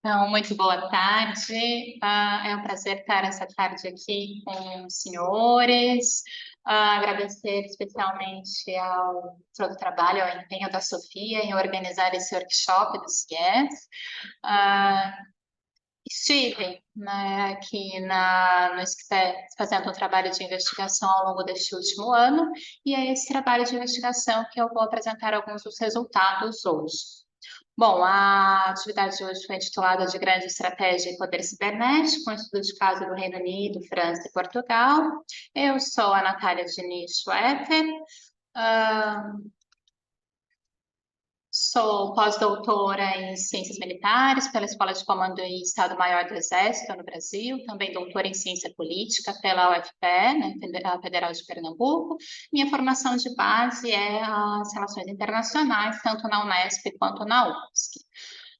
Então, muito boa tarde. É um prazer estar essa tarde aqui com os senhores. Agradecer especialmente ao todo o trabalho, ao empenho da Sofia em organizar esse workshop do CIES. Ah, Estive, né, aqui no SCTE fazendo um trabalho de investigação ao longo deste último ano, e é esse trabalho de investigação que eu vou apresentar alguns dos resultados hoje. Bom, a atividade de hoje foi intitulada de Grande Estratégia e Poder Cibernético, um estudo de caso do Reino Unido, França e Portugal. Eu sou a Natália Diniz Schwetter, sou pós-doutora em Ciências Militares pela Escola de Comando e Estado-Maior do Exército no Brasil, também doutora em Ciência Política pela UFPE, né, a Federal de Pernambuco. Minha formação de base é as relações internacionais, tanto na Unesp quanto na UFSC.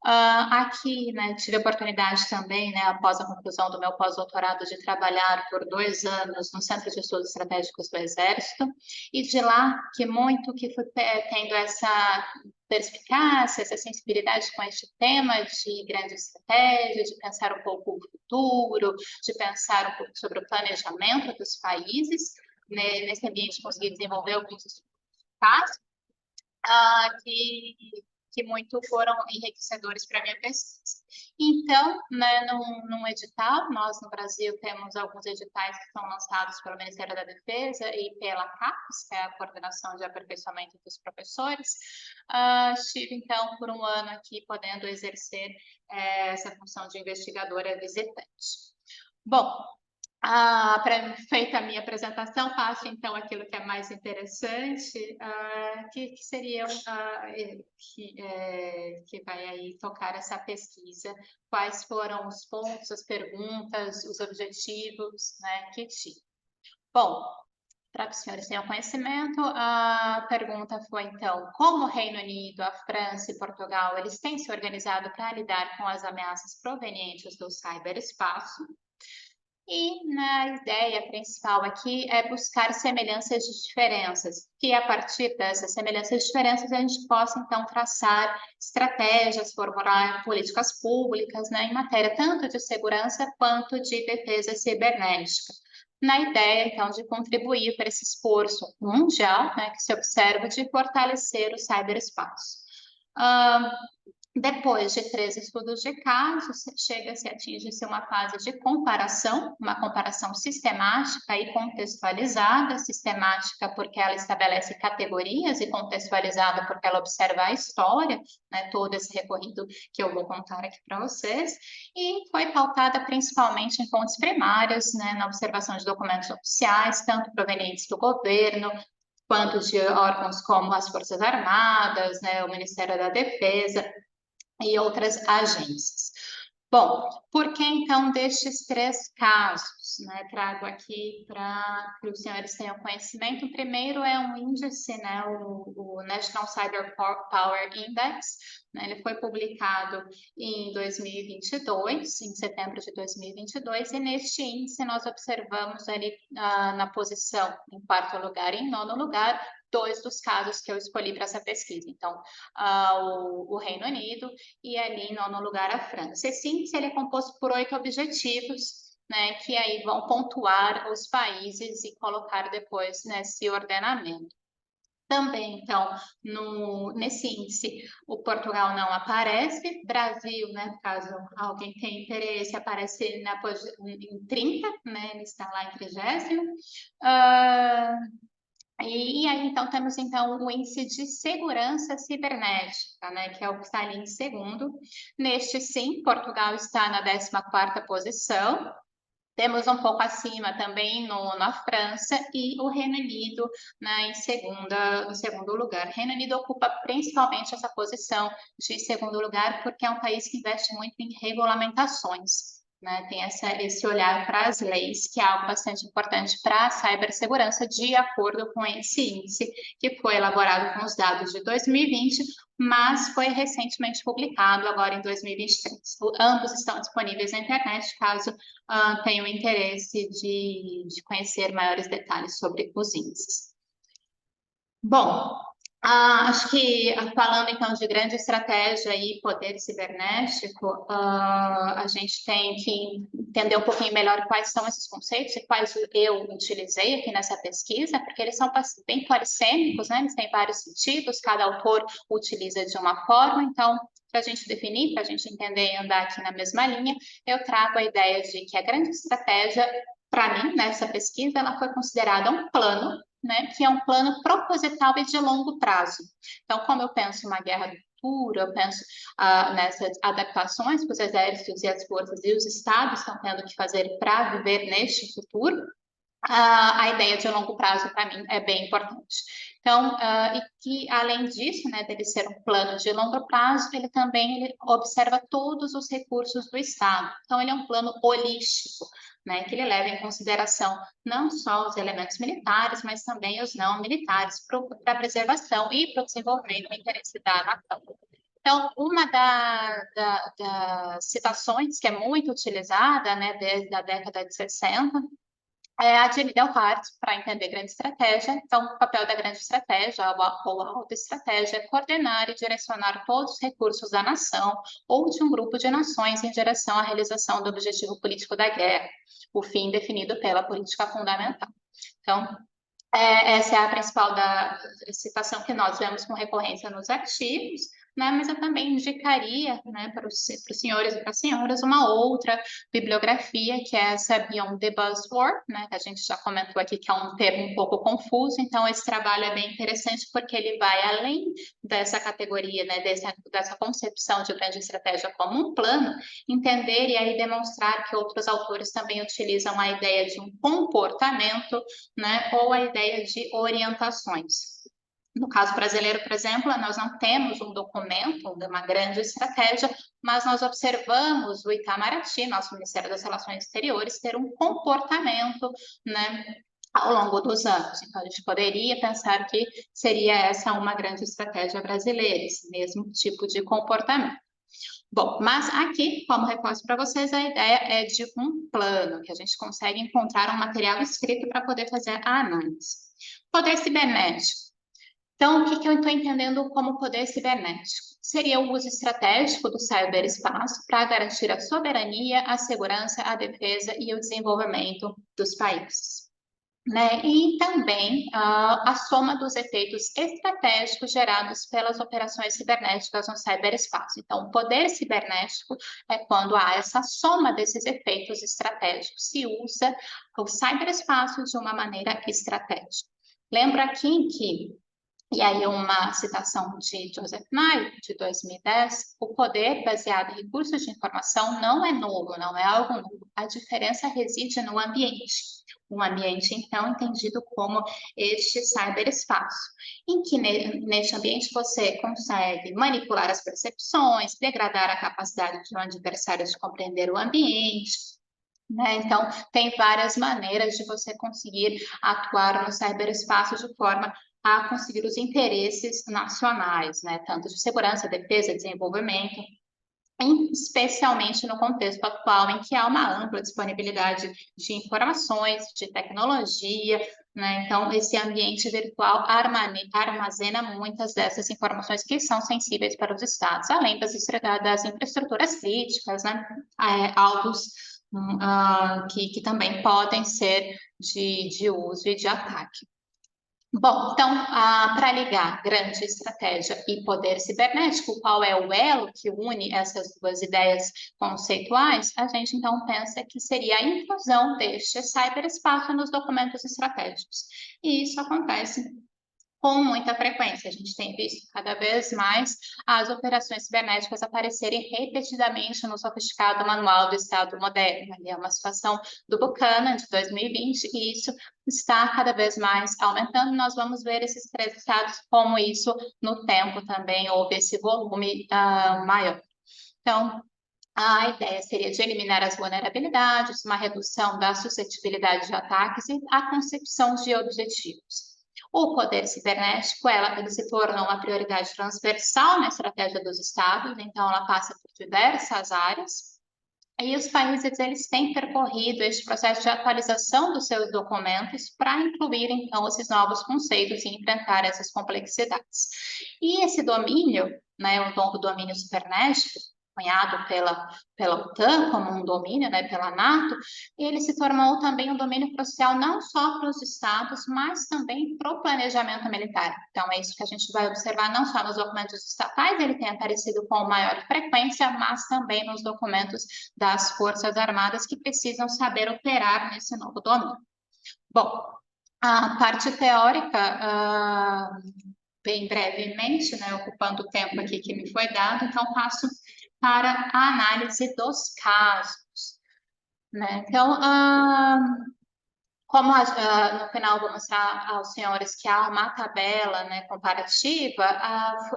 Aqui, né, tive a oportunidade também, né, após a conclusão do meu pós-doutorado, de trabalhar por 2 anos no Centro de Estudos Estratégicos do Exército, e de lá que muito que fui tendo essa perspicácia, essa sensibilidade com este tema de grande estratégia, de pensar um pouco o futuro, de pensar um pouco sobre o planejamento dos países, né, nesse ambiente conseguir desenvolver alguns estudos que muito foram enriquecedores para a minha pesquisa. Então, né, num edital, nós no Brasil temos alguns editais que são lançados pelo Ministério da Defesa e pela CAPES, que é a Coordenação de Aperfeiçoamento dos Professores. Estive, então, por um ano aqui podendo exercer essa função de investigadora visitante. Bom, feita a minha apresentação, passo então aquilo que é mais interessante, que seria que vai aí tocar essa pesquisa, quais foram os pontos, as perguntas, os objetivos, né, que tive. Bom, para que os senhores tenham conhecimento, a pergunta foi então, como o Reino Unido, a França e Portugal, eles têm se organizado para lidar com as ameaças provenientes do cyberespaço? E a ideia principal aqui é buscar semelhanças de diferenças, que a partir dessas semelhanças de diferenças a gente possa então traçar estratégias, formular políticas públicas, né, em matéria tanto de segurança quanto de defesa cibernética. Na ideia, então, de contribuir para esse esforço mundial, né, que se observa de fortalecer o cyberespaço. Depois de 3 estudos de casos, chega-se a atingir-se uma fase de comparação, uma comparação sistemática e contextualizada, sistemática porque ela estabelece categorias e contextualizada porque ela observa a história, né, todo esse recorrido que eu vou contar aqui para vocês, e foi pautada principalmente em fontes primárias, né, na observação de documentos oficiais, tanto provenientes do governo, quanto de órgãos como as Forças Armadas, né, o Ministério da Defesa, e outras agências. Bom, por que então destes 3 casos? Né, trago aqui para que os senhores tenham conhecimento. O primeiro é um índice, né, o National Cyber Power Index, né, ele foi publicado em 2022, em setembro de 2022, e neste índice nós observamos ali na posição em 4º lugar e em 9º lugar, 2 dos casos que eu escolhi para essa pesquisa. Então, o Reino Unido e ali em 9º lugar a França. Esse índice ele é composto por 8 objetivos, né, que aí vão pontuar os países e colocar depois nesse ordenamento. Também, então, nesse índice, o Portugal não aparece, Brasil, né, caso alguém tenha interesse, aparece em 30, né, ele está lá em 30º. E aí, então, temos então o índice de segurança cibernética, né, que é o que está ali em segundo. Neste, sim, Portugal está na 14ª posição. Temos um pouco acima também na França e o Reino Unido, né, no segundo lugar. O Reino Unido ocupa principalmente essa posição de segundo lugar porque é um país que investe muito em regulamentações. Né, tem esse olhar para as leis, que é algo bastante importante para a cibersegurança, de acordo com esse índice, que foi elaborado com os dados de 2020, mas foi recentemente publicado agora em 2023. Ambos estão disponíveis na internet, caso tenham interesse de conhecer maiores detalhes sobre os índices. Bom, Acho que, falando então de grande estratégia e poder cibernético, a gente tem que entender um pouquinho melhor quais são esses conceitos e quais eu utilizei aqui nessa pesquisa, porque eles são bem polissêmicos, né? Eles têm vários sentidos, cada autor utiliza de uma forma, então, para a gente definir, para a gente entender e andar aqui na mesma linha, eu trago a ideia de que a grande estratégia, para mim, nessa pesquisa, ela foi considerada um plano, né, que é um plano proposital e de longo prazo. Então, como eu penso em uma guerra do futuro, eu penso nessas adaptações que os exércitos e as forças e os estados estão tendo que fazer para viver neste futuro, a ideia de longo prazo, para mim, é bem importante. Então, e que, além disso, né, dele ser um plano de longo prazo, ele observa todos os recursos do Estado. Então, ele é um plano holístico, né, que ele leva em consideração não só os elementos militares, mas também os não militares, para a preservação e para o desenvolvimento do interesse da nação. Então, uma das citações que é muito utilizada, né, desde a década de 60, é a de Hart para entender grande estratégia. Então, o papel da grande estratégia ou alta estratégia é coordenar e direcionar todos os recursos da nação ou de um grupo de nações em direção à realização do objetivo político da guerra, o fim definido pela política fundamental. Então, essa é a principal citação que nós vemos com recorrência nos artigos, né? Mas eu também indicaria, né, para os senhores e para as senhoras uma outra bibliografia, que é essa Beyond the Buzzword, né, que a gente já comentou aqui, que é um termo um pouco confuso. Então, esse trabalho é bem interessante porque ele vai além dessa categoria, né, dessa concepção de grande estratégia como um plano, entender e aí demonstrar que outros autores também utilizam a ideia de um comportamento, né, ou a ideia de orientações. No caso brasileiro, por exemplo, nós não temos um documento de uma grande estratégia, mas nós observamos o Itamaraty, nosso Ministério das Relações Exteriores, ter um comportamento, né, ao longo dos anos. Então, a gente poderia pensar que seria essa uma grande estratégia brasileira, esse mesmo tipo de comportamento. Bom, mas aqui, como reforço para vocês, a ideia é de um plano, que a gente consegue encontrar um material escrito para poder fazer a análise. Poder cibernético. Então, o que eu estou entendendo como poder cibernético? Seria o uso estratégico do ciberespaço para garantir a soberania, a segurança, a defesa e o desenvolvimento dos países, né? E também a soma dos efeitos estratégicos gerados pelas operações cibernéticas no ciberespaço. Então, o poder cibernético é quando há essa soma desses efeitos estratégicos, se usa o ciberespaço de uma maneira estratégica. Lembra aqui que, e aí uma citação de Joseph Nye, de 2010, o poder baseado em recursos de informação não é nulo, não é algo nulo. A diferença reside no ambiente. Um ambiente, então, entendido como este cyberespaço, em que neste ambiente você consegue manipular as percepções, degradar a capacidade de um adversário de compreender o ambiente, né? Então, tem várias maneiras de você conseguir atuar no cyberespaço de forma a conseguir os interesses nacionais, né? Tanto de segurança, defesa, desenvolvimento, especialmente no contexto atual, em que há uma ampla disponibilidade de informações, de tecnologia, né? Então, esse ambiente virtual armazena muitas dessas informações que são sensíveis para os estados, além das infraestruturas críticas, né? Alvos que também podem ser de uso e de ataque. Bom, então, para ligar grande estratégia e poder cibernético, qual é o elo que une essas duas ideias conceituais? A gente então pensa que seria a inclusão deste cyberespaço nos documentos estratégicos. E isso acontece com muita frequência. A gente tem visto cada vez mais as operações cibernéticas aparecerem repetidamente no sofisticado Manual do Estado Moderno. Ali é uma situação do Buchanan, de 2020, e isso está cada vez mais aumentando. Nós vamos ver esses três estados, como isso no tempo também houve esse volume maior. Então, a ideia seria de eliminar as vulnerabilidades, uma redução da suscetibilidade de ataques e a concepção de objetivos. O poder cibernético, ele se torna uma prioridade transversal na estratégia dos estados, então ela passa por diversas áreas, E os países eles têm percorrido este processo de atualização dos seus documentos para incluir então esses novos conceitos e enfrentar essas complexidades. E esse domínio, né, o novo domínio cibernético, cunhado pela OTAN como um domínio, né, pela NATO, ele se tornou também um domínio crucial não só para os estados, mas também para o planejamento militar. Então, é isso que a gente vai observar não só nos documentos estatais, ele tem aparecido com maior frequência, mas também nos documentos das Forças Armadas que precisam saber operar nesse novo domínio. Bom, a parte teórica, bem brevemente, né, ocupando o tempo aqui que me foi dado, então passo para a análise dos casos. Né? Então, como no final vou mostrar aos senhores que há uma tabela, né, comparativa,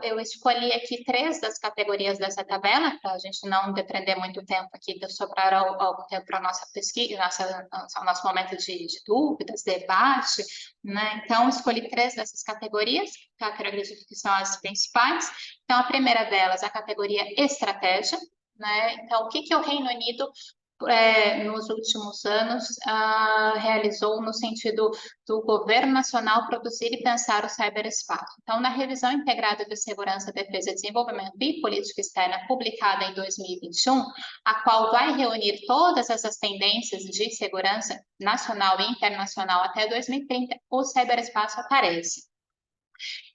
eu escolhi aqui 3 das categorias dessa tabela, para a gente não depender muito tempo aqui, de sobrar algum tempo para a nossa pesquisa, nosso momento de dúvidas, debate, né? Então, escolhi 3 dessas categorias, que eu acredito que são as principais. Então, a primeira delas, a categoria estratégia, né? Então, o que o Reino Unido nos últimos anos, realizou no sentido do governo nacional produzir e pensar o ciberespaço. Então, na revisão integrada de segurança, defesa, desenvolvimento e política externa, publicada em 2021, a qual vai reunir todas essas tendências de segurança nacional e internacional até 2030, o ciberespaço aparece.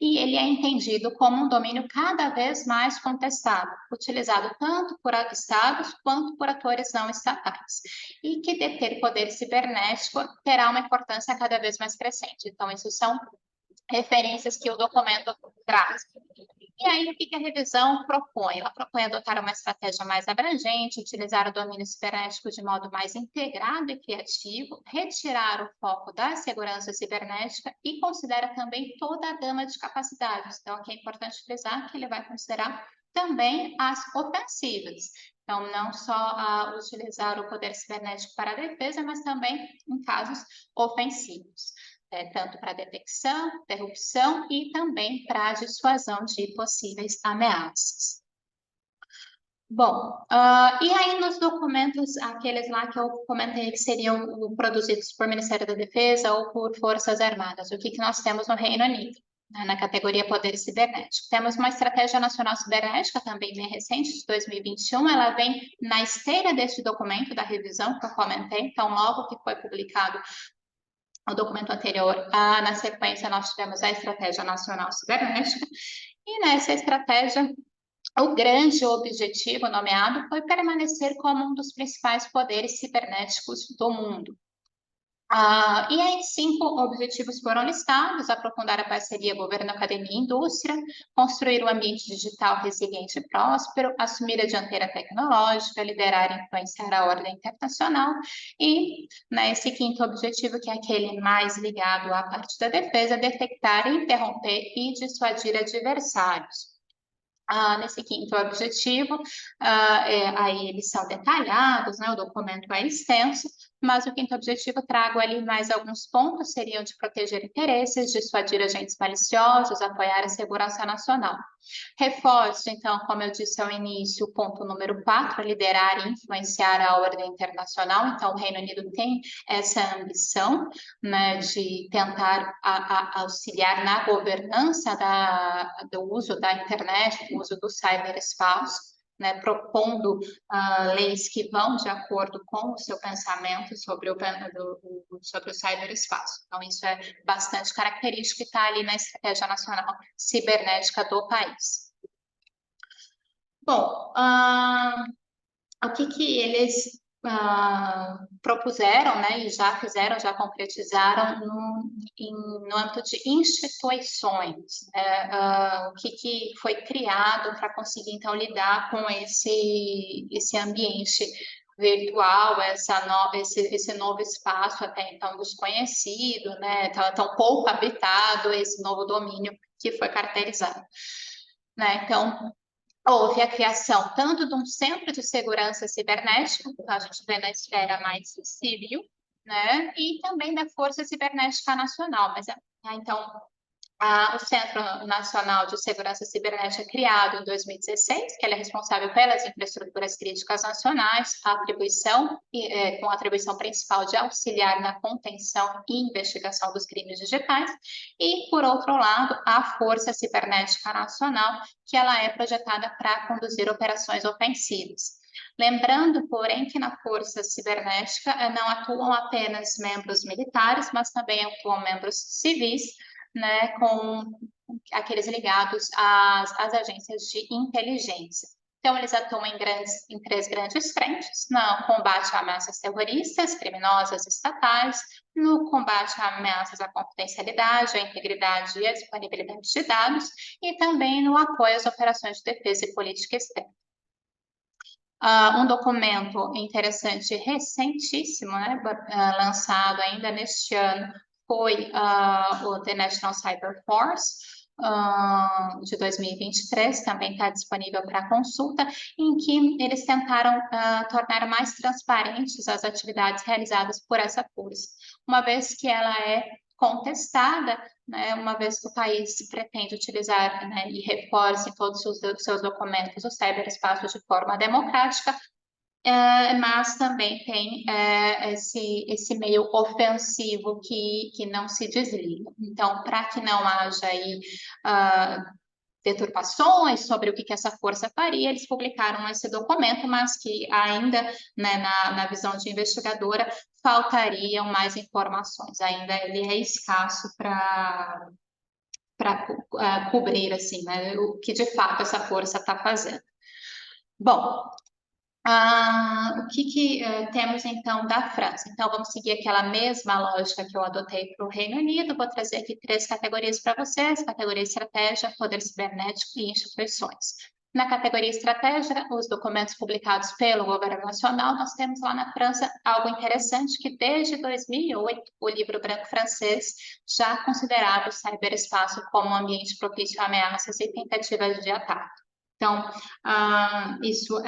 E ele é entendido como um domínio cada vez mais contestado, utilizado tanto por estados quanto por atores não estatais, e que deter poder cibernético terá uma importância cada vez mais crescente. Então, isso são referências que o documento traz. E aí, o que a revisão propõe? Ela propõe adotar uma estratégia mais abrangente, utilizar o domínio cibernético de modo mais integrado e criativo, retirar o foco da segurança cibernética e considera também toda a gama de capacidades. Então, aqui é importante frisar que ele vai considerar também as ofensivas. Então, não só utilizar o poder cibernético para a defesa, mas também em casos ofensivos. Tanto para detecção, interrupção e também para a dissuasão de possíveis ameaças. Bom, e aí nos documentos, aqueles lá que eu comentei que seriam produzidos por Ministério da Defesa ou por Forças Armadas, o que nós temos no Reino Unido? Né, na categoria Poder Cibernético. Temos uma Estratégia Nacional Cibernética, também bem recente, de 2021, ela vem na esteira deste documento da revisão que eu comentei, então logo que foi publicado o documento anterior, na sequência, nós tivemos a Estratégia Nacional Cibernética, e nessa estratégia, o grande objetivo nomeado foi permanecer como um dos principais poderes cibernéticos do mundo. E aí, 5 objetivos foram listados: aprofundar a parceria governo, academia e indústria, construir um ambiente digital resiliente e próspero, assumir a dianteira tecnológica, liderar e influenciar a ordem internacional, e esse 5º objetivo, que é aquele mais ligado à parte da defesa, detectar, interromper e dissuadir adversários. Nesse 5º objetivo, aí eles são detalhados, né, o documento é extenso, mas o 5º objetivo trago ali mais alguns pontos, seriam de proteger interesses, dissuadir agentes maliciosos, apoiar a segurança nacional. Reforço, então, como eu disse ao início, o ponto número 4, liderar e influenciar a ordem internacional. Então, o Reino Unido tem essa ambição, né, de tentar auxiliar na governança do uso da internet, do uso do ciberespaço, né, propondo leis que vão de acordo com o seu pensamento sobre o ciberespaço. Então, isso é bastante característico e está ali na Estratégia Nacional Cibernética do país. Bom, o que eles propuseram, né, e já fizeram, já concretizaram no âmbito de instituições, né, o que foi criado para conseguir, então, lidar com esse ambiente virtual, esse novo espaço até então desconhecido, né, tão pouco habitado, esse novo domínio que foi caracterizado. Né? Então, houve a criação tanto de um centro de segurança cibernética, que a gente vê na esfera mais civil, né, e também da Força Cibernética Nacional. Mas, então, O Centro Nacional de Segurança Cibernética, criado em 2016, que ele é responsável pelas infraestruturas críticas nacionais, com a atribuição principal de auxiliar na contenção e investigação dos crimes digitais, e, por outro lado, a Força Cibernética Nacional, que ela é projetada para conduzir operações ofensivas. Lembrando, porém, que na Força Cibernética não atuam apenas membros militares, mas também atuam membros civis, né, com aqueles ligados às agências de inteligência. Então, eles atuam em três grandes frentes: no combate a ameaças terroristas, criminosas estatais, no combate a ameaças à confidencialidade, à integridade e à disponibilidade de dados, e também no apoio às operações de defesa e política externa. Um documento interessante, recentíssimo, né, lançado ainda neste ano, foi o The National Cyber Force, de 2023, também está disponível para consulta, em que eles tentaram tornar mais transparentes as atividades realizadas por essa força, uma vez que ela é contestada, né, uma vez que o país pretende utilizar, né, e reforça em todos os seus documentos o ciberespaço de forma democrática, mas também tem esse meio ofensivo que não se desliga. Então, para que não haja aí deturpações sobre o que essa força faria, eles publicaram esse documento, mas que ainda, né, na visão de investigadora, faltariam mais informações, ainda ele é escasso para cobrir, assim, né, o que de fato essa força está fazendo. Bom, o que temos então da França? Então, vamos seguir aquela mesma lógica que eu adotei para o Reino Unido. Vou trazer aqui 3 categorias para vocês: categoria estratégia, poder cibernético e instituições. Na categoria estratégia, os documentos publicados pelo governo nacional, nós temos lá na França algo interessante, que desde 2008 o livro branco francês já considerava o ciberespaço como um ambiente propício a ameaças e tentativas de ataque. Então, isso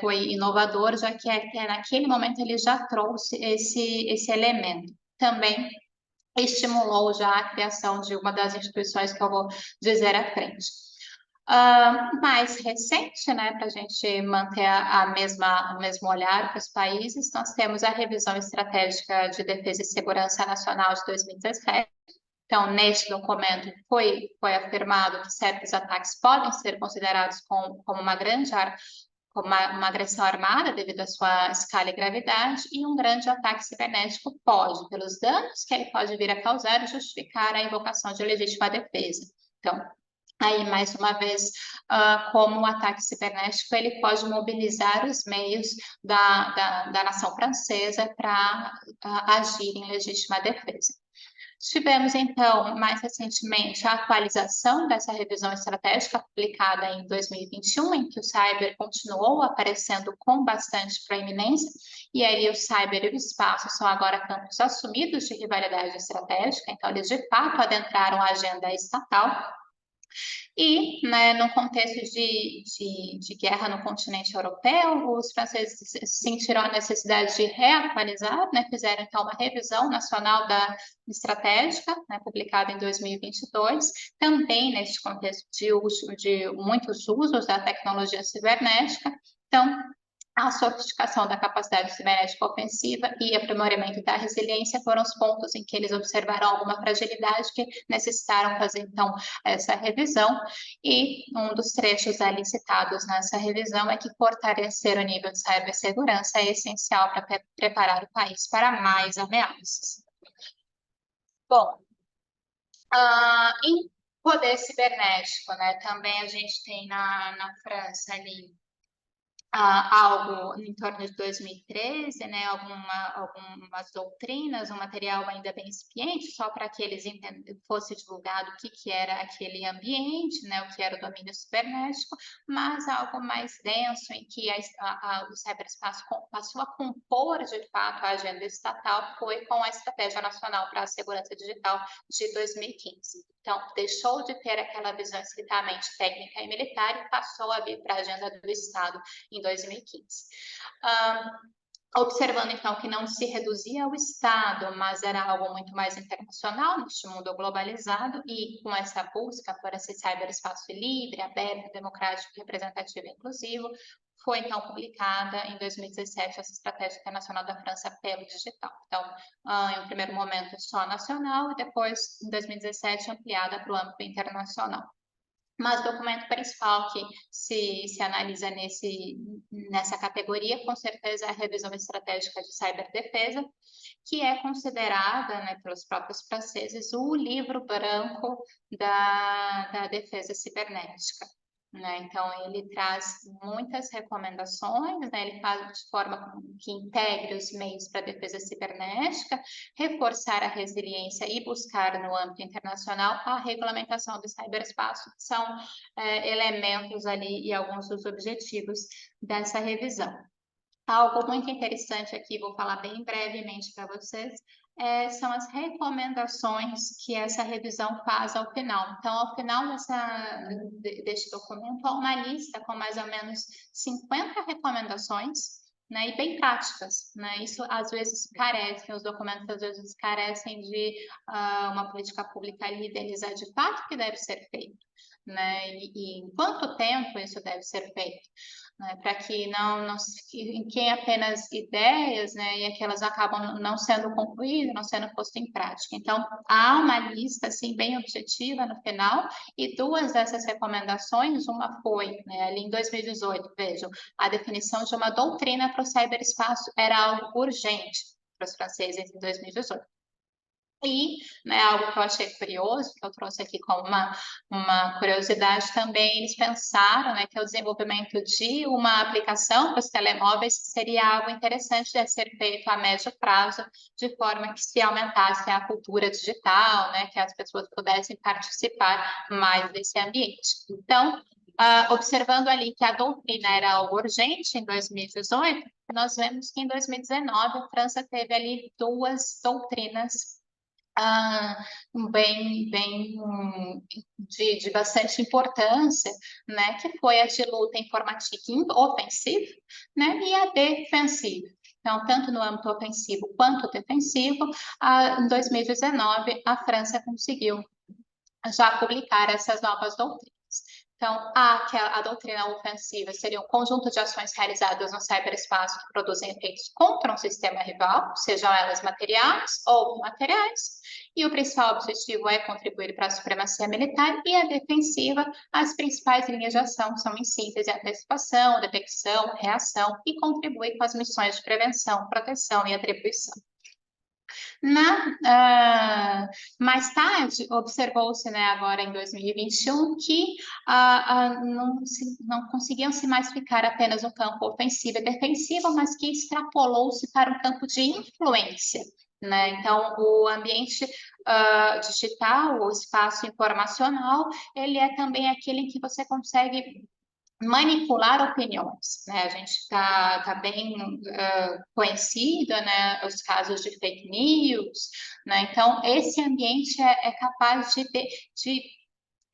foi inovador, já que naquele momento ele já trouxe esse elemento. Também estimulou já a criação de uma das instituições que eu vou dizer à frente. Mais recente, né, para a gente manter o mesmo olhar para os países, nós temos a Revisão Estratégica de Defesa e Segurança Nacional de 2017. Então, neste documento foi afirmado que certos ataques podem ser considerados como uma agressão armada devido à sua escala e gravidade, e um grande ataque cibernético pode, pelos danos que ele pode vir a causar, justificar a invocação de legítima defesa. Então, aí, mais uma vez, como o ataque cibernético, ele pode mobilizar os meios da nação francesa para agir em legítima defesa. Tivemos, então, mais recentemente, a atualização dessa revisão estratégica publicada em 2021, em que o cyber continuou aparecendo com bastante proeminência, e aí o cyber e o espaço são agora campos assumidos de rivalidade estratégica, então eles de fato adentraram a agenda estatal. E, né, no contexto de guerra no continente europeu, os franceses sentiram a necessidade de reatualizar, né, fizeram então uma revisão nacional da estratégica, né, publicada em 2022, também neste contexto de muitos usos da tecnologia cibernética. Então, a sofisticação da capacidade cibernética ofensiva e aprimoramento da resiliência foram os pontos em que eles observaram alguma fragilidade que necessitaram fazer, então, essa revisão. E um dos trechos ali citados nessa revisão é que fortalecer o nível de cibersegurança é essencial para preparar o país para mais ameaças. Bom, em poder cibernético, né, também a gente tem na França ali algo em torno de 2013, né, algumas doutrinas, um material ainda bem incipiente, só para que eles fosse divulgado o que era aquele ambiente, né, o que era o domínio cibernético, mas algo mais denso, em que o ciberespaço passou a compor, de fato, a agenda estatal, foi com a Estratégia Nacional para a Segurança Digital de 2015. Então, deixou de ter aquela visão estritamente técnica e militar e passou a vir para a agenda do Estado em 2015. observando, então, que não se reduzia ao Estado, mas era algo muito mais internacional, neste mundo globalizado, e com essa busca por esse cyberespaço livre, aberto, democrático, representativo e inclusivo, foi, então, publicada em 2017 essa Estratégia Internacional da França pelo Digital. Então, em um primeiro momento só nacional, e depois, em 2017, ampliada para o âmbito internacional. Mas o documento principal que se analisa nessa categoria, com certeza, é a revisão estratégica de ciberdefesa, que é considerada, né, pelos próprios franceses, o livro branco da defesa cibernética. Né? Então, ele traz muitas recomendações, né? Ele faz de forma que integre os meios para a defesa cibernética, reforçar a resiliência e buscar no âmbito internacional a regulamentação do ciberespaço, que são elementos ali e alguns dos objetivos dessa revisão. Algo muito interessante aqui, vou falar bem brevemente para vocês, são as recomendações que essa revisão faz ao final. Então, ao final deste documento, há uma lista com mais ou menos 50 recomendações, né, e bem práticas, né? Isso às vezes carece, os documentos às vezes carecem de uma política pública ali idealizar de fato que deve ser feito, né? E em quanto tempo isso deve ser feito? Né, para que não fiquem apenas ideias, né, e aquelas acabam não sendo concluídas, não sendo posto em prática. Então, há uma lista, assim, bem objetiva no final, e duas dessas recomendações, uma foi, né, ali em 2018, vejam, a definição de uma doutrina para o ciberespaço era algo urgente para os franceses em 2018. E, né, algo que eu achei curioso, que eu trouxe aqui como uma curiosidade também, eles pensaram, né, que o desenvolvimento de uma aplicação para os telemóveis seria algo interessante de ser feito a médio prazo, de forma que se aumentasse a cultura digital, né, que as pessoas pudessem participar mais desse ambiente. Então, observando ali que a doutrina era algo urgente em 2018, nós vemos que em 2019 a França teve ali duas doutrinas bem de bastante importância, né, que foi a de luta informativa ofensiva, né, e a defensiva. Então, tanto no âmbito ofensivo quanto defensivo, em 2019, a França conseguiu já publicar essas novas doutrinas. Então, a doutrina ofensiva seria um conjunto de ações realizadas no ciberespaço que produzem efeitos contra um sistema rival, sejam elas materiais ou imateriais, e o principal objetivo é contribuir para a supremacia militar, e a defensiva, as principais linhas de ação são, em síntese, antecipação, detecção, reação, e contribui com as missões de prevenção, proteção e atribuição. Mais tarde, observou-se, né, agora em 2021, que não conseguiam se mais ficar apenas no campo ofensivo e defensivo, mas que extrapolou-se para um campo de influência. Né? Então, o ambiente digital, o espaço informacional, ele é também aquele em que você consegue manipular opiniões, né? A gente tá bem conhecido, né? Os casos de fake news, né? Então, esse ambiente é capaz de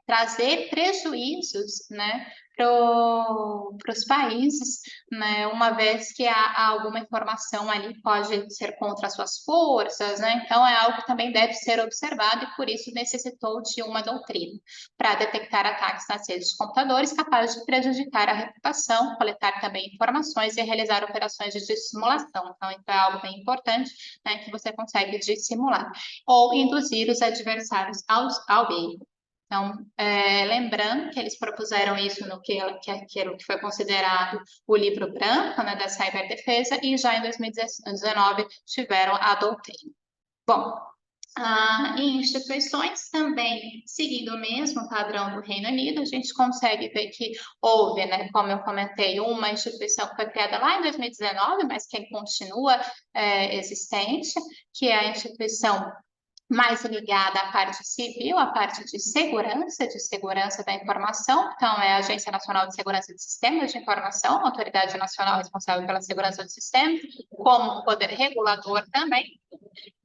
trazer prejuízos, né, para os países, né, uma vez que há alguma informação ali pode ser contra as suas forças, né, então é algo que também deve ser observado e por isso necessitou de uma doutrina para detectar ataques nas redes de computadores capazes de prejudicar a reputação, coletar também informações e realizar operações de dissimulação. Então, isso é algo bem importante, né, que você consegue dissimular ou induzir os adversários ao erro. Então, lembrando que eles propuseram isso no que foi considerado o livro branco, né, da ciberdefesa, e já em 2019 tiveram a doutrina. Bom, em instituições também, seguindo o mesmo padrão do Reino Unido, a gente consegue ver que houve, né, como eu comentei, uma instituição que foi criada lá em 2019, mas que continua existente, que é a instituição mais ligada à parte civil, à parte de segurança da informação. Então, é a Agência Nacional de Segurança de Sistemas de Informação, a autoridade nacional responsável pela segurança do sistema, como um poder regulador também.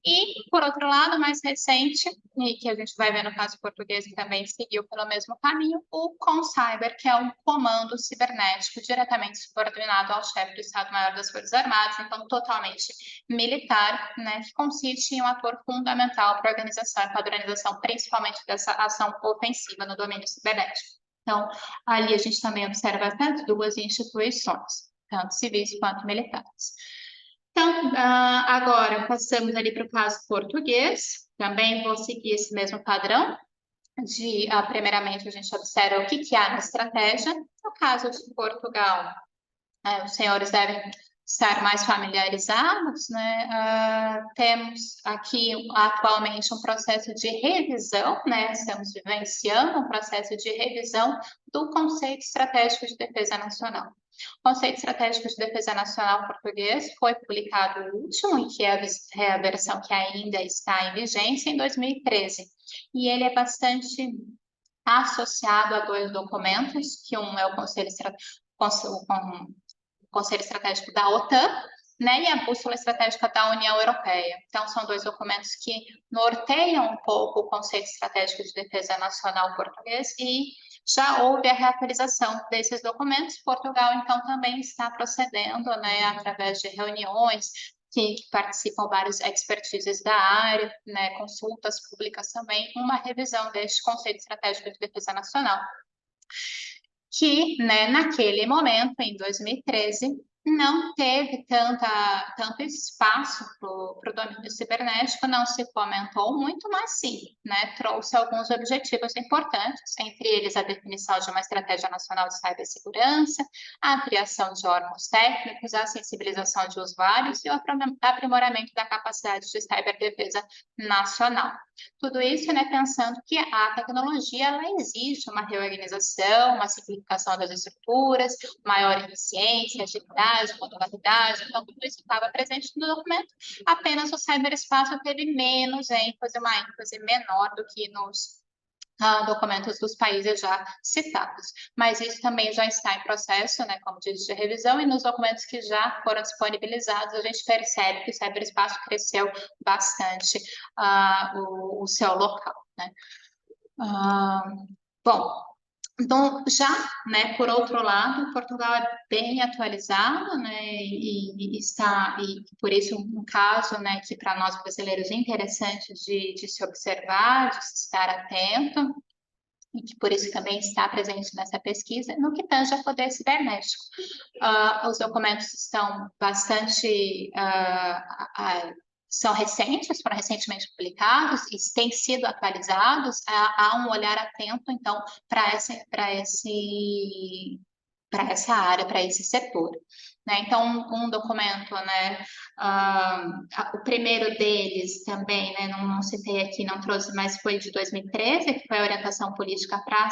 E, por outro lado, mais recente, e que a gente vai ver no caso português, que também seguiu pelo mesmo caminho, o CONCYBER, que é um comando cibernético diretamente subordinado ao chefe do Estado-Maior das Forças Armadas, então totalmente militar, né, que consiste em um ator fundamental para a organização e padronização, principalmente dessa ação ofensiva no domínio cibernético. Então, ali a gente também observa as duas instituições, tanto civis quanto militares. Então, agora passamos ali para o caso português. Também vou seguir esse mesmo padrão de, primeiramente, a gente observa o que há na estratégia. No caso de Portugal, os senhores devem estar mais familiarizados, né? Temos aqui atualmente um processo de revisão, né? Estamos vivenciando um processo de revisão do Conceito Estratégico de Defesa Nacional. O Conceito Estratégico de Defesa Nacional português foi publicado o último, que é a versão que ainda está em vigência, em 2013. E ele é bastante associado a dois documentos, que um é o Conselho Estratégico da OTAN, né, e a Bússola Estratégica da União Europeia. Então, são dois documentos que norteiam um pouco o Conceito Estratégico de Defesa Nacional português e já houve a reatualização desses documentos. Portugal, então, também está procedendo, né, através de reuniões que participam vários expertises da área, né, consultas públicas também, uma revisão deste Conceito Estratégico de Defesa Nacional, que, né, naquele momento, em 2013, não teve tanto espaço para o domínio cibernético, não se comentou muito, mas sim, né, trouxe alguns objetivos importantes, entre eles a definição de uma estratégia nacional de cibersegurança, a criação de órgãos técnicos, a sensibilização de usuários e o aprimoramento da capacidade de ciberdefesa nacional. Tudo isso, né, pensando que a tecnologia ela exige uma reorganização, uma simplificação das estruturas, maior eficiência, agilidade, modularidade, então tudo isso estava presente no documento, apenas o ciberespaço teve menos ênfase, uma ênfase menor do que nos documentos dos países já citados. Mas isso também já está em processo, né, como disse, de revisão, e nos documentos que já foram disponibilizados, a gente percebe que o ciberespaço cresceu bastante o seu local, né? Bom, então, já, né, por outro lado, Portugal é bem atualizado, né, e por isso um caso, né, que para nós brasileiros é interessante de se observar, de se estar atento, e que por isso também está presente nessa pesquisa, no que tange a poder cibernético. Os documentos estão bastante são recentes, foram recentemente publicados e têm sido atualizados, há um olhar atento, então, para essa área, para esse setor. Né? Então, um documento, né, o primeiro deles também, né, não citei aqui, não trouxe, mas foi de 2013, que foi a orientação política para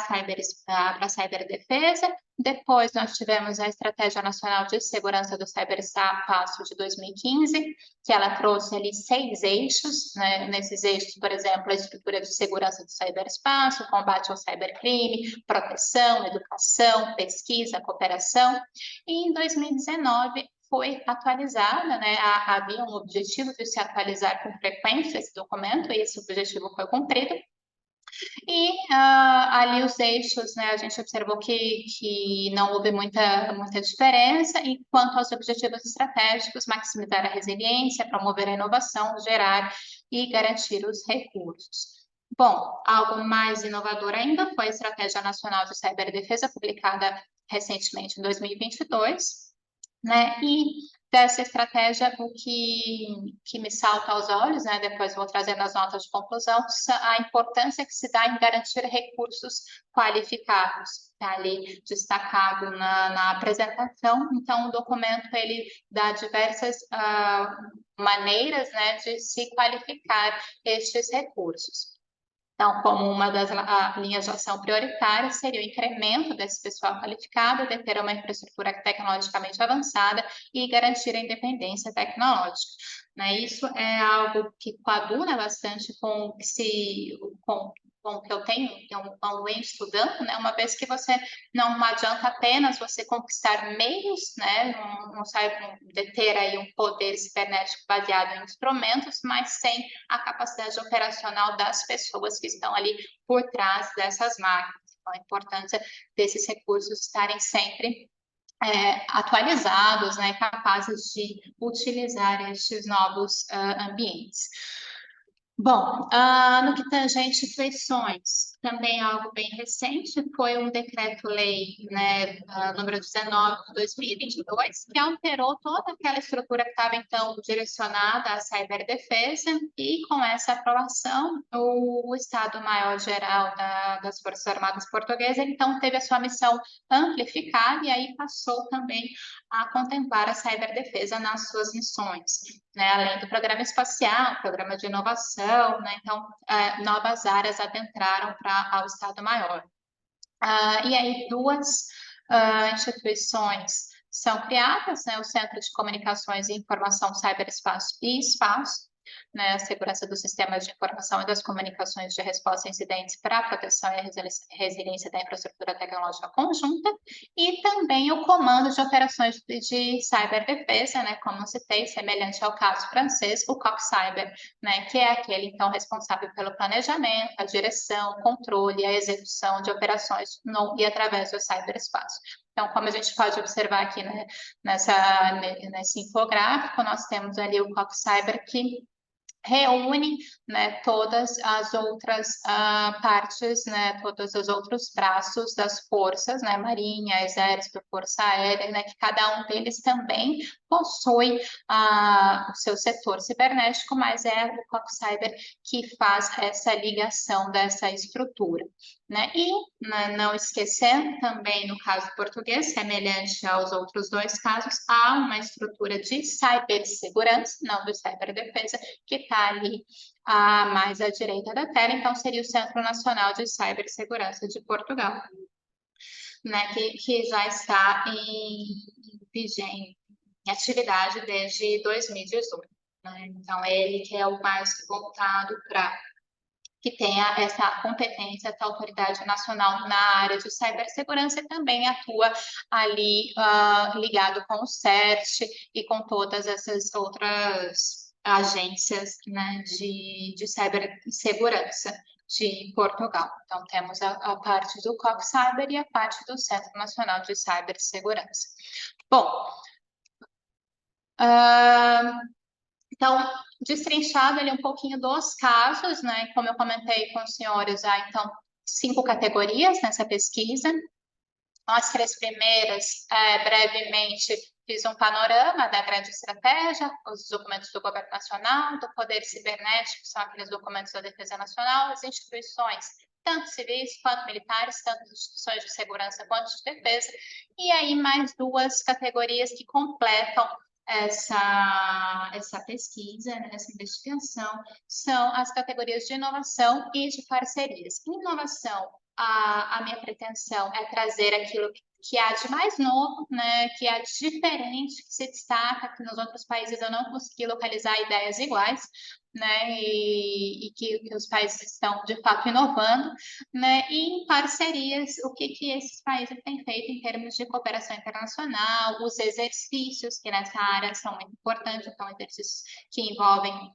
a ciberdefesa. Depois, nós tivemos a Estratégia Nacional de Segurança do Ciberespaço de 2015, que ela trouxe ali 6 eixos, né? Nesses eixos, por exemplo, a estrutura de segurança do ciberespaço, combate ao cibercrime, proteção, educação, pesquisa, cooperação. E em 2019 foi atualizada, né? Havia um objetivo de se atualizar com frequência esse documento, e esse objetivo foi cumprido. E ali os eixos, né, a gente observou que não houve muita diferença, e quanto aos objetivos estratégicos, maximizar a resiliência, promover a inovação, gerar e garantir os recursos. Bom, algo mais inovador ainda foi a Estratégia Nacional de Ciberdefesa, publicada recentemente em 2022, né, e dessa estratégia, o que me salta aos olhos, né, depois vou trazer nas notas de conclusão, a importância que se dá em garantir recursos qualificados, está ali destacado na apresentação. Então, o documento, ele dá diversas maneiras, né, de se qualificar estes recursos. Então, como uma das linhas de ação prioritárias seria o incremento desse pessoal qualificado, de ter uma infraestrutura tecnologicamente avançada e garantir a independência tecnológica. Né? Isso é algo que coaduna bastante com bom que eu venho estudando, né, uma vez que você não adianta apenas você conquistar meios, né, não sai deter aí um poder cibernético baseado em instrumentos, mas sem a capacidade operacional das pessoas que estão ali por trás dessas máquinas. Então, a importância desses recursos estarem sempre atualizados, né, capazes de utilizar estes novos ambientes. Bom, no que tange a instituições, também algo bem recente foi um decreto-lei, né, número 19 de 2022, que alterou toda aquela estrutura que estava, então, direcionada à ciberdefesa, e com essa aprovação, o Estado-Maior-Geral das Forças Armadas Portuguesas, então, teve a sua missão amplificada e aí passou também a contemplar a ciberdefesa nas suas missões, né, além do programa espacial, programa de inovação, né, então, novas áreas adentraram ao Estado-Maior. E aí, duas instituições são criadas, né, o Centro de Comunicações e Informação, Cyberespaço e Espaço, né, a segurança dos sistemas de informação e das comunicações de resposta a incidentes para a proteção e a resiliência da infraestrutura tecnológica conjunta, e também o Comando de Operações de Ciberdefesa, né, como citei, semelhante ao caso francês, o COPCyber, né, que é aquele, então, responsável pelo planejamento, a direção, controle e a execução de operações no e através do ciberespaço. Então, como a gente pode observar aqui, né, nesse infográfico, nós temos ali o COPCyber, que reúne, né, todas as outras partes, né, todos os outros braços das forças, né, Marinha, Exército, Força Aérea, né, que cada um deles também possui o seu setor cibernético, mas é o COPCyber que faz essa ligação dessa estrutura, né? E, não esquecendo também, no caso português, semelhante aos outros dois casos, há uma estrutura de cibersegurança, não de ciberdefesa, que está ali mais à direita da tela, então seria o Centro Nacional de Cibersegurança de Portugal, né, que já está em atividade desde 2018. Né? Então, ele que é o mais voltado para que tenha essa competência, essa autoridade nacional na área de cibersegurança, e também atua ali ligado com o CERT e com todas essas outras agências, né, de cibersegurança de Portugal. Então, temos a parte do COPCyber e a parte do Centro Nacional de Cibersegurança. Bom, então, destrinchado ali um pouquinho dos casos, né? Como eu comentei com os senhores, há então 5 categorias nessa pesquisa. As 3 primeiras, brevemente, fiz um panorama da grande estratégia, os documentos do Governo Nacional, do Poder Cibernético, são aqueles documentos da Defesa Nacional, as instituições, tanto civis quanto militares, tanto instituições de segurança quanto de defesa, e aí mais 2 categorias que completam essa pesquisa, né, essa investigação, são as categorias de inovação e de parcerias. Inovação, a minha pretensão é trazer aquilo que há de mais novo, né, que há de diferente, que se destaca, que nos outros países eu não consegui localizar ideias iguais, né, e que os países estão, de fato, inovando, né, e em parcerias, o que esses países têm feito em termos de cooperação internacional, os exercícios, que nessa área são muito importantes, então, exercícios que envolvem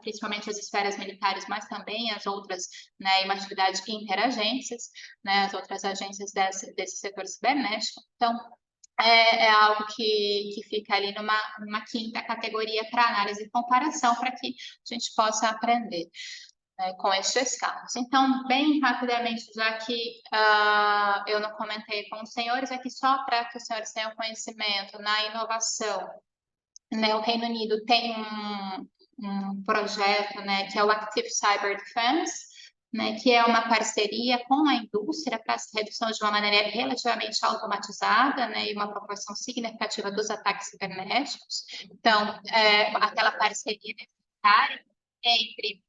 principalmente as esferas militares, mas também as outras, né, em uma atividade interagências, né, as outras agências desse setor cibernético. Então, é algo que fica ali numa quinta categoria para análise e comparação, para que a gente possa aprender, né, com estes casos. Então, bem rapidamente, já que eu não comentei com os senhores, aqui só para que os senhores tenham conhecimento, na inovação, né, o Reino Unido tem um projeto, né, que é o Active Cyber Defense, né, que é uma parceria com a indústria para a redução de uma maneira relativamente automatizada, né, e uma proporção significativa dos ataques cibernéticos. Então, aquela parceria necessária entre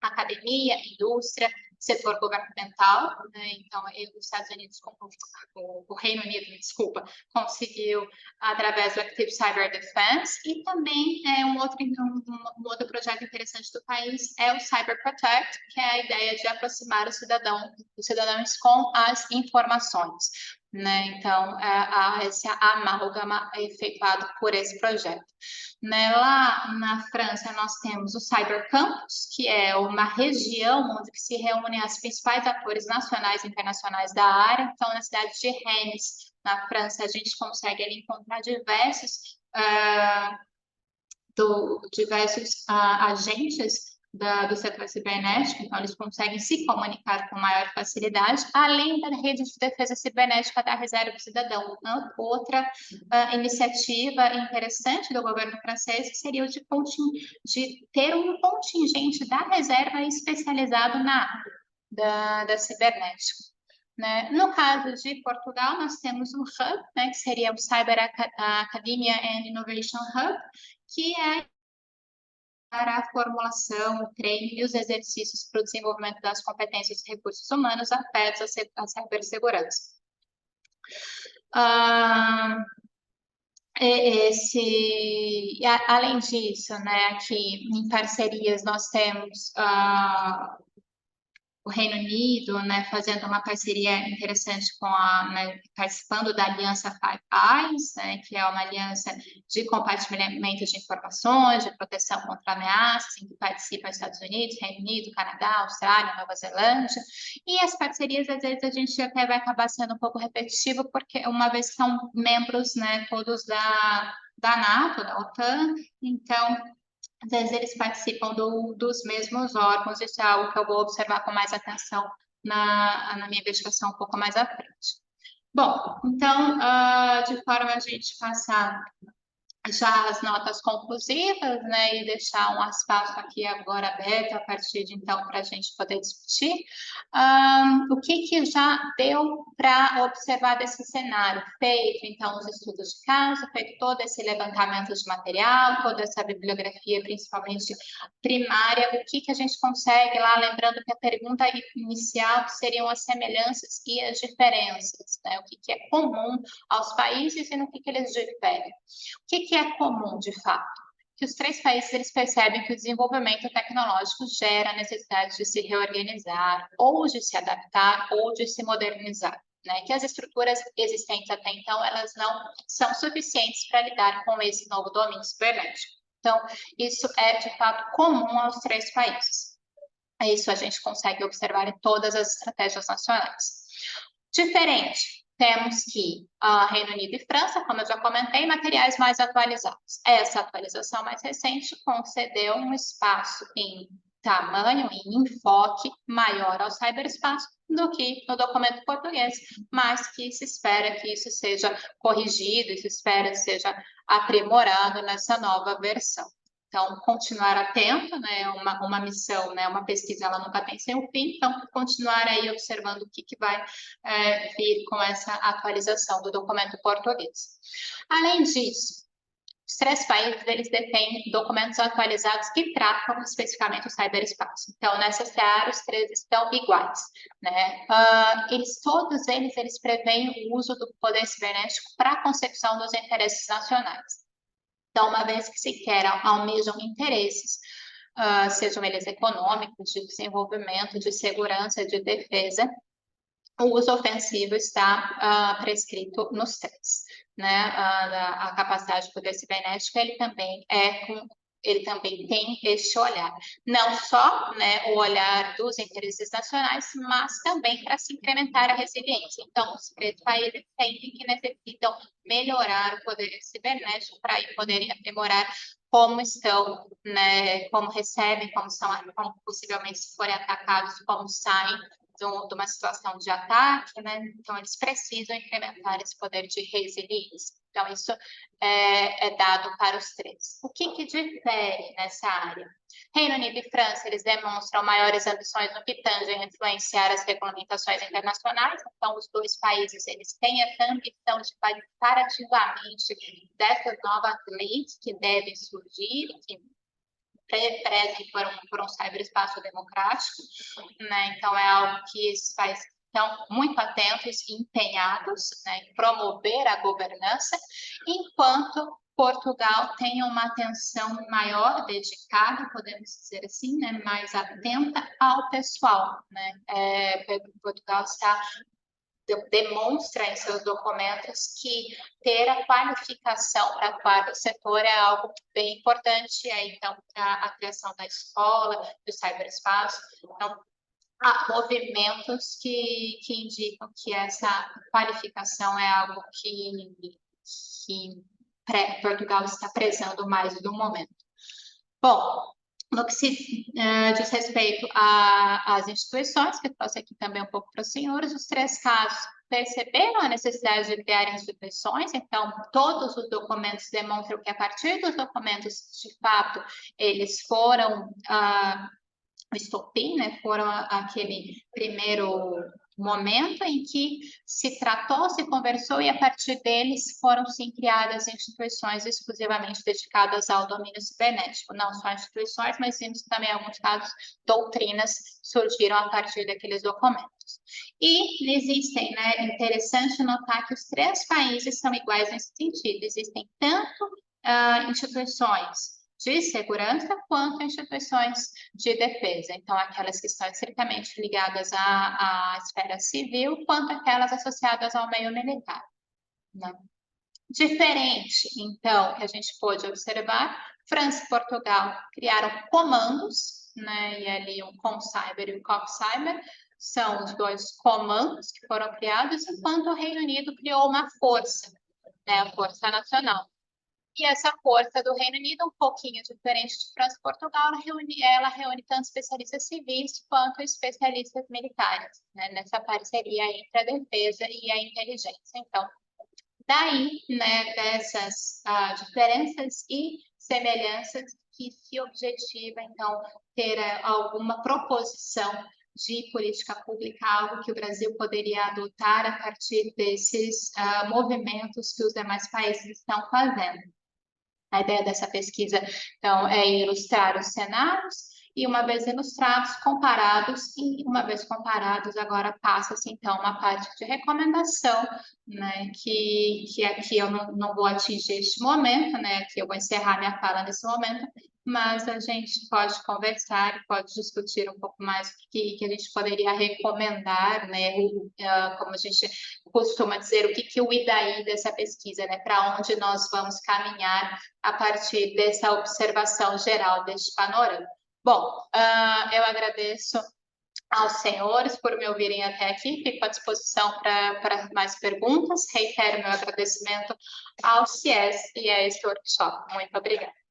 academia, indústria, setor governamental, né? Então, os Estados Unidos, o Reino Unido, desculpa, conseguiu através do Active Cyber Defense, e também um outro projeto interessante do país é o Cyber Protect, que é a ideia de aproximar os cidadãos com as informações, né? Então, esse amálgama é efetuado por esse projeto. Né? Lá na França, nós temos o Cyber Campus, que é uma região onde se reúnem as principais atores nacionais e internacionais da área. Então, na cidade de Rennes, na França, a gente consegue ali encontrar diversos agentes do setor cibernético, então eles conseguem se comunicar com maior facilidade, além da rede de defesa cibernética da Reserva do Cidadão. Outra iniciativa interessante do governo francês seria o de ter um contingente da reserva especializado na área da cibernética. Né? No caso de Portugal, nós temos o Hub, né, que seria o Cyber Academia and Innovation Hub, que é para a formulação, o treino e os exercícios para o desenvolvimento das competências e recursos humanos afetos à cibersegurança. Além disso, né, aqui em parcerias nós temos o Reino Unido, né, fazendo uma parceria interessante né, participando da Aliança Five Eyes, né, que é uma aliança de compartilhamento de informações, de proteção contra ameaças, em que participam Estados Unidos, Reino Unido, Canadá, Austrália, Nova Zelândia. E as parcerias, às vezes, a gente até vai acabar sendo um pouco repetitivo, porque uma vez que são membros, né, todos da NATO, da OTAN, então às vezes eles participam dos mesmos órgãos, isso é algo que eu vou observar com mais atenção na minha investigação um pouco mais à frente. Bom, então, de forma a gente passar já as notas conclusivas, né, e deixar um espaço aqui agora aberto a partir de então para a gente poder discutir o que já deu para observar desse cenário, feito então os estudos de caso, feito todo esse levantamento de material, toda essa bibliografia, principalmente primária, o que a gente consegue lá, lembrando que a pergunta inicial seriam as semelhanças e as diferenças, né, o que é comum aos países e no que eles diferem. O que é comum, de fato? Que os três países eles percebem que o desenvolvimento tecnológico gera a necessidade de se reorganizar, ou de se adaptar, ou de se modernizar. Né? Que as estruturas existentes até então, elas não são suficientes para lidar com esse novo domínio cibernético. Então, isso é, de fato, comum aos três países. Isso a gente consegue observar em todas as estratégias nacionais. Diferente, temos que Reino Unido e França, como eu já comentei, materiais mais atualizados. Essa atualização mais recente concedeu um espaço em tamanho e enfoque maior ao ciberespaço do que no documento português, mas que se espera que isso seja corrigido, e se espera que seja aprimorado nessa nova versão. Então, continuar atento, né, uma missão, né, uma pesquisa, ela nunca tem seu fim, então, continuar aí observando o que vai vir com essa atualização do documento português. Além disso, os três países, eles detêm documentos atualizados que tratam especificamente o ciberespaço. Então, nessa seara, os três estão iguais, né? Todos eles prevêem o uso do poder cibernético para a consecução dos interesses nacionais. Então, uma vez que sequer almejam interesses, sejam eles econômicos, de desenvolvimento, de segurança, de defesa, o uso ofensivo está prescrito nos três. Né? A capacidade de poder cibernético, ele também tem este olhar. Não só, né, o olhar dos interesses nacionais, mas também para se incrementar a resiliência. Então, os três países sentem que necessitam melhorar o poder cibernético para poderem aprimorar como estão, né, como recebem, como possivelmente se forem atacados, como saem de uma situação de ataque, né? Então, eles precisam incrementar esse poder de resiliência. Então, isso é dado para os três. O que difere nessa área? Reino Unido e França, eles demonstram maiores ambições no que tange a influenciar as regulamentações internacionais. Então, os dois países, eles têm essa ambição de participar ativamente dessas novas leis que devem surgir, que prezem por um cyberespaço democrático, né? Então, é algo que esses países estão muito atentos e empenhados, né, em promover a governança, enquanto Portugal tem uma atenção maior, dedicada, podemos dizer assim, né, mais atenta ao pessoal, né? Portugal demonstra em seus documentos que ter a qualificação para atuar no setor é algo bem importante, então, para a criação da escola, do cyberespaço. Então, há movimentos que indicam que essa qualificação é algo que Portugal está prezando mais no momento. Bom, no que se diz respeito às instituições, que eu trouxe aqui também um pouco para os senhores, os 3 casos perceberam a necessidade de criar instituições, então todos os documentos demonstram que a partir dos documentos, de fato, eles foram o estopim, né, foram aquele primeiro momento em que se tratou, se conversou e a partir deles foram sim criadas instituições exclusivamente dedicadas ao domínio cibernético. Não só instituições, mas vimos também em alguns casos doutrinas surgiram a partir daqueles documentos. E existem, né, é interessante notar que os 3 países são iguais nesse sentido. Existem tanto instituições de segurança quanto instituições de defesa. Então, aquelas que estão estritamente ligadas à esfera civil, quanto aquelas associadas ao meio militar, né? Diferente, então, que a gente pôde observar, França e Portugal criaram comandos, né? E ali o ComCyber e o CopCyber são os 2 comandos que foram criados, enquanto o Reino Unido criou uma força, né? A Força Nacional. E essa força do Reino Unido, um pouquinho diferente de França e Portugal, ela reúne tanto especialistas civis quanto especialistas militares, né, nessa parceria entre a defesa e a inteligência. Então, daí, né, dessas diferenças e semelhanças que se objetiva, então, ter alguma proposição de política pública, algo que o Brasil poderia adotar a partir desses movimentos que os demais países estão fazendo. A ideia dessa pesquisa, então, é ilustrar os cenários e, uma vez ilustrados, comparados, e uma vez comparados, agora passa-se, então, uma parte de recomendação, né, que aqui eu não vou atingir este momento, né, aqui eu vou encerrar minha fala nesse momento, mas a gente pode conversar e pode discutir um pouco mais o que a gente poderia recomendar, né, como a gente costuma dizer, o que o IDAI dessa pesquisa, né, para onde nós vamos caminhar a partir dessa observação geral deste panorama. Bom, eu agradeço aos senhores por me ouvirem até aqui, fico à disposição para mais perguntas, reitero meu agradecimento ao CIES e a este workshop. Muito obrigada.